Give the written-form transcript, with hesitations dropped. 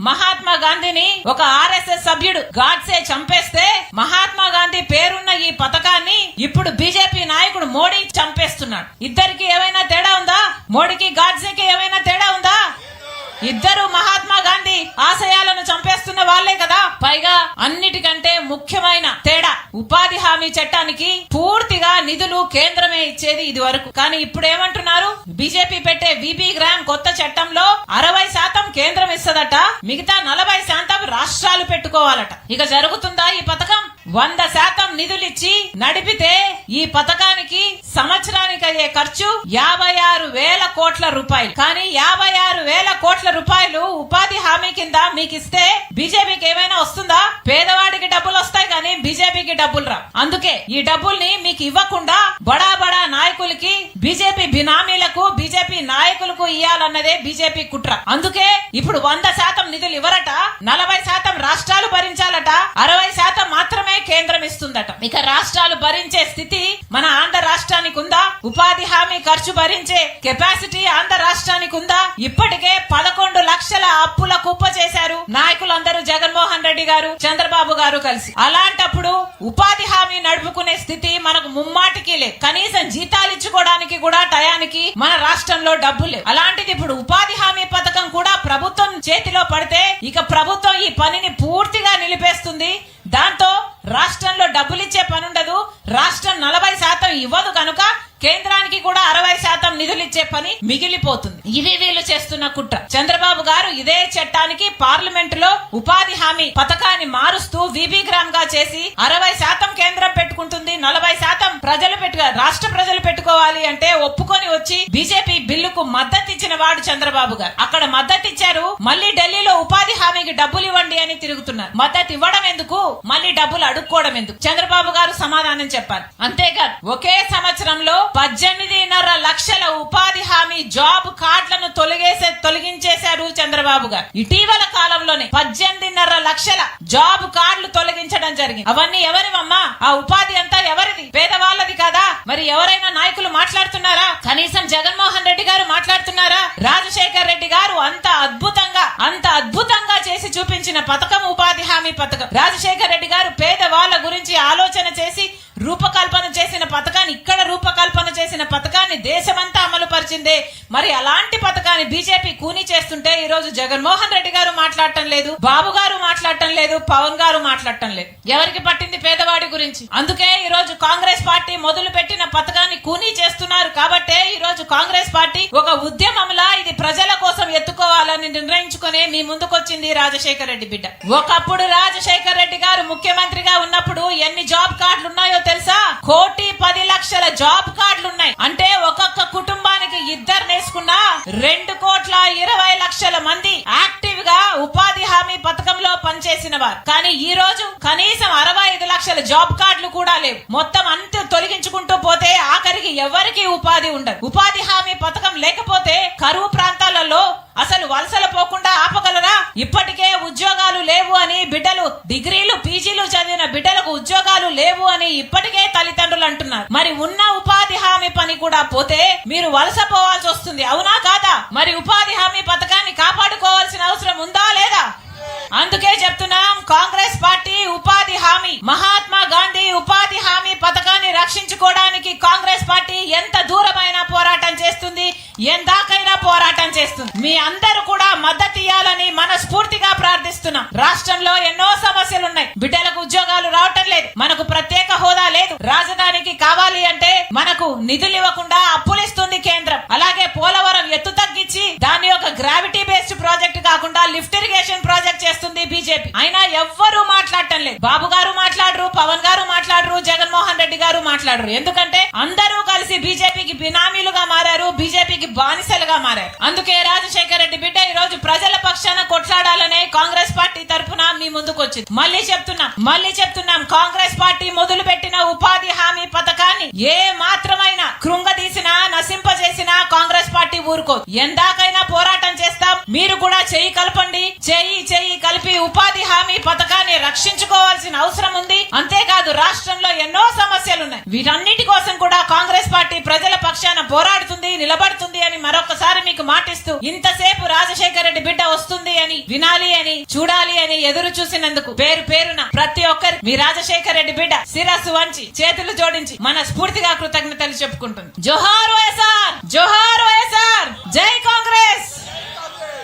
మహాత్మా గాంధీని ఒక ఆర్ఎస్ఎస్ సభ్యుడు గాడ్సే చంపేస్తే మహాత్మా గాంధీ పేరున్న ఈ పథకాన్ని ఇప్పుడు బీజేపీ నాయకుడు మోడీ చంపేస్తున్నాడు. ఇద్దరికి ఏమైనా తేడా ఉందా? మోడీకి గాడ్సేకి ఏమైనా తేడా ఉందా? ఇద్దరు మహాత్మా గాంధీ ఆశయాలను చంపేస్తున్న వాళ్లే కదా. పైగా అన్నిటికంటే ముఖ్యమైన తేడా, ఉపాధి హామీ చట్టానికి పూర్తిగా నిధులు కేంద్రమే ఇచ్చేది ఇది వరకు. కానీ ఇప్పుడు ఏమంటున్నారు, బీజేపీ పెట్టే విబి గ్రామ్ కొత్త చట్టంలో 60% కేంద్రం ఇస్తదట, మిగతా 40% రాష్ట్రాలు పెట్టుకోవాలట. ఇక జరుగుతుందా ఈ పథకం? 100% నిధులిచ్చి నడిపితే ఈ పథకానికి సంవత్సరానికి అయ్యే ఖర్చు 56,000 కోట్ల రూపాయలు. కానీ 56,000 కోట్ల రూపాయలు ఉపాధి హామీ కింద మీకు ఇస్తే బీజేపీకి ఏమైనా వస్తుందా? పేదవాడికి డబ్బులు వస్తాయి కానీ బీజేపీకి డబ్బులు రా. అందుకే ఈ డబ్బుల్ని మీకు ఇవ్వకుండా బడా బడా నాయకులకి, బీజేపీ బినామీలకు, బీజేపీ నాయకులకు ఇయ్యాలన్నదే బీజేపీ కుట్ర. అందుకే ఇప్పుడు 100% నిధులు ఇవ్వరట, 40% రాష్ట్రాలు భరించాలట, 60% మాత్రమే కేంద్రం ఇస్తుందట. ఇక రాష్ట్రాలు భరించే స్థితి మన ఆంధ్ర రాష్ట్రానికి ఉందా? ఉపాధి హామీ ఖర్చు భరించే కెపాసిటీ ఆంధ్ర రాష్ట్రానికి ఉందా? ఇప్పటికే 11 లక్షల అప్పుల కుప్ప చేశారు నాయకులందరూ, జగన్మోహన్ రెడ్డి గారు, చంద్రబాబు గారు కలిసి. అలాంటప్పుడు ఉపాధి హామీ నడుపుకునే స్థితి మనకు ముమ్మాటికి లేదు. కనీసం జీతాలు ఇచ్చుకోవడానికి కూడా టయానికి మన రాష్ట్రంలో డబ్బు లేవు. అలాంటిది ఇప్పుడు ఉపాధి హామీ పథకం కూడా ప్రభుత్వం చేతిలో పడితే ఇక ప్రభుత్వం ఈ పనిని పూర్తిగా నిలిపేస్తుంది. దాంతో రాష్ట్రంలో డబ్బులిచ్చే పనుండదు, రాష్ట్రం 40% ఇవ్వదు కనుక కేంద్రానికి కూడా 60% నిధులిచ్చే పని మిగిలిపోతుంది. ఇది వీళ్ళు చేస్తున్న కుట్ర. చంద్రబాబు గారు ఇదే చట్టానికి పార్లమెంట్ లో ఉపాధి హామీ పథకాన్ని మారుస్తూ విబి గ్రామ్ గా చేసి 60% కేంద్రం పెట్టుకుంటుంది, 40% ప్రజలు రాష్ట్ర ప్రజలు పెట్టుకోవాలి అంటే ఒప్పుకొని వచ్చి బీజేపీ బిల్లుకు మద్దతు ఇచ్చిన వాడు చంద్రబాబు గారు. అక్కడ మద్దతు ఇచ్చారు, మళ్ళీ ఢిల్లీలో ఉపాధి హామీకి డబ్బులు ఇవ్వండి అని తిరుగుతున్నారు. మద్దతు ఇవ్వడం ఎందుకు, మళ్ళీ డబ్బులు అడుక్కోవడం ఎందుకు? చంద్రబాబు గారు సమాధానం చెప్పాలి. అంతేకాదు ఒకే సంవత్సరంలో 18.5 లక్షల ఉపాధి హామీ జాబ్ కార్డులను తొలగించేశారు చంద్రబాబు గారు. ఇటీవల కాలంలోనే 18.5 లక్షల జాబ్ కార్డులు తొలగించడం జరిగింది. అవన్నీ ఎవరివమ్మా? ఆ ఉపాధి అంతా ఎవరిది? పేదవాళ్ళది కదా. మరి ఎవరైనా నాయకులు మాట్లాడుతున్నారా? కనీసం జగన్మోహన్ రెడ్డి గారు మాట్లాడుతున్నారా? రాజశేఖర్ రెడ్డి గారు అంత అద్భుతంగా చేసి చూపించిన పథకం ఉపాధి హామీ పథకం. రాజశేఖర్ రెడ్డి గారు పేదవాళ్ళ గురించి ఆలోచన చేసి రూపకల్పన చేసిన పథకాన్ని, ఇక్కడ రూపకల్పన చేసిన పథకాన్ని దేశమంతా అమలు పరిచిందే. మరి అలాంటి పథకాన్ని బీజేపీ కూని చేస్తుంటే ఈ రోజు జగన్మోహన్ రెడ్డి గారు మాట్లాడటం లేదు, బాబు గారు మాట్లాడటం లేదు, పవన్ గారు మాట్లాడటం లేదు. ఎవరికి పట్టింది పేదవాడి గురించి? అందుకే ఈ రోజు కాంగ్రెస్ పార్టీ మొదలు పెట్టిన పథకాన్ని కూని చేస్తున్నారు. కాబట్టే ఈ రోజు కాంగ్రెస్ పార్టీ ఒక ఉద్యమంలా ఇది ప్రజల కోసం ఎత్తుకోవాలని నిర్ణయించుకునే మీ ముందుకొచ్చింది రాజశేఖర్ రెడ్డి బిడ్డ. ఒకప్పుడు రాజశేఖర్ రెడ్డి గారు ముఖ్యమంత్రిగా ఉన్నప్పుడు ఎన్ని జాబ్ కార్డులు ఉన్నాయో తెలుసా? 1,10,00,000 జాబ్ కార్డులు ఉన్నాయి. అంటే ఒక్కొక్క కుటుంబానికి ఇద్దరు నేసుకున్నా 2,20,00,000 మంది యాక్టివ్ గా ఉపాధి హామీ పథకంలో పనిచేసిన వారు. కానీ ఈ రోజు కనీసం 65 లక్షల జాబ్ కార్డులు కూడా లేవు. మొత్తం అంతా తొలగించుకుంటూ పోతే ఆఖరికి ఎవరికి ఉపాధి ఉండదు. ఉపాధి హామీ పథకం లేకపోతే కరువు ప్రాంతాలలో అసలు వలసలు పోకుండా ఆపగలరా? ఇప్పటికే ఉద్యోగాలు లేవు అని బిడ్డలు, డిగ్రీలు పీజీలు చదివిన బిడ్డలకు ఉద్యోగాలు లేవు అని ఇప్పటికే తల్లిదండ్రులు అంటున్నారు. మరి ఉన్న ఉపాధి హామీ పని కూడా పోతే మీరు వలస పోవాల్సి వస్తుంది, అవునా కాదా? మరి ఉపాధి హామీ పథకాన్ని కాపాడుకోవాల్సిన అవసరం ఉందా లేదా? అందుకే చెప్తున్నాం, కాంగ్రెస్ పార్టీ ఉపాధి హామీ, మహాత్మా గాంధీ ఉపాధి హామీ పథకాన్ని రక్షించుకోవడానికి కాంగ్రెస్ పార్టీ ఎంత దూరమైనా పోరాటం చేస్తుంది, ఎందాకైనా పోరాటం చేస్తుంది. మీ అందరూ కూడా మద్దతు ఇవ్వాలని మనస్ఫూర్తిగా ప్రార్థిస్తున్నాం. రాష్ట్రంలో ఎన్నో సమస్యలు ఉన్నాయి. బిడ్డలకు ఉద్యోగాలు రావటం లేదు, మనకు ప్రత్యేక హోదా లేదు, రాజధానికి కావాలి అంటే మనకు నిధులు ఇవ్వకుండా అప్పులిస్తుంది కేంద్రం. అలాగే పోలవరం ఎత్తు తగ్గించి దాన్ని ఒక గ్రావిటీ బేస్డ్ ప్రాజెక్ట్ కాకుండా లిఫ్ట్ ఇరిగేషన్ ప్రాజెక్ట్ చేస్తుంది బీజేపీ. అయినా ఎవ్వరూ మాట్లాడటం లేదు. బాబు గారు మాట్లాడరు, పవన్ గారు మాట్లాడరు, జగన్మోహన్ రెడ్డి గారు మాట్లాడరు. ఎందుకంటే అందరూ కలిసి బీజేపీకి బినామీలుగా మారారు, బీజేపీకి బానిసలుగా మారారు. అందుకే రాజశేఖర్ రెడ్డి బిడ్డ ఈ రోజు ప్రజల పక్షాన కొట్లాడాలనే కాంగ్రెస్ పార్టీ తరఫున మీ ముందుకు వచ్చింది. మళ్ళీ చెప్తున్నాం, కాంగ్రెస్ పార్టీ మొదలు పెట్టిన ఉపాధి హామీ పథకాన్ని ఏ మాత్రమైనా కృంగదీసినా, నశింపజేసినా కాంగ్రెస్ పార్టీ ఊరుకోదు. ఎందాకైనా పోరాటం చేస్తాం. మీరు కూడా చెయ్యి కలపండి. చెయ్యి కలిపి ఉపాధి హామీ పథకాన్ని రక్షించుకోవాల్సిన అవసరం ఉంది. అంతేకాదు రాష్ట్రంలో ఎన్నో సమస్యలున్నాయి. వీటన్నిటి కోసం కూడా కాంగ్రెస్ పార్టీ ప్రజల పక్షాన పోరాడుతుంది, నిలబడుతుంది అని మరొకసారి మీకు మాటిస్తూ, ఇంతసేపు రాజశేఖర రెడ్డి బిడ్డ వస్తుంది అని, వినాలి అని, చూడాలి అని ఎదురు చూసినందుకు పేరు పేరున ప్రతి ఒక్కరి మీ రాజశేఖర రెడ్డి బిడ్డ శిరస్సు వంచి చేతులు జోడించి మన స్ఫూర్తిగా కృతజ్ఞతలు చెప్పుకుంటుంది. జోహార్ వైఎస్ఆర్.